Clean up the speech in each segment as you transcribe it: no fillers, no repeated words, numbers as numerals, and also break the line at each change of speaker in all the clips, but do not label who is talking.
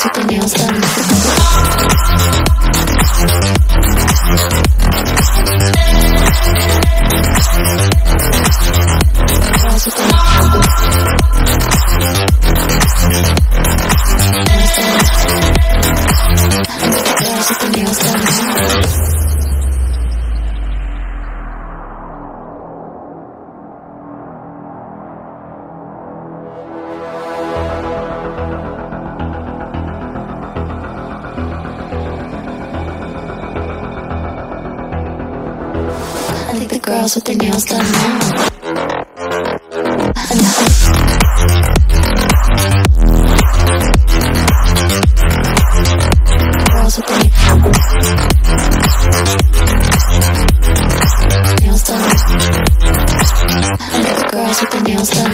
girls with their nails done. Girls with their nails done. I think the girls with their nails done now. Girls with their nails done. I think the girls with their nails done.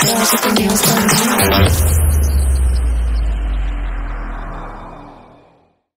Girls with their nails done.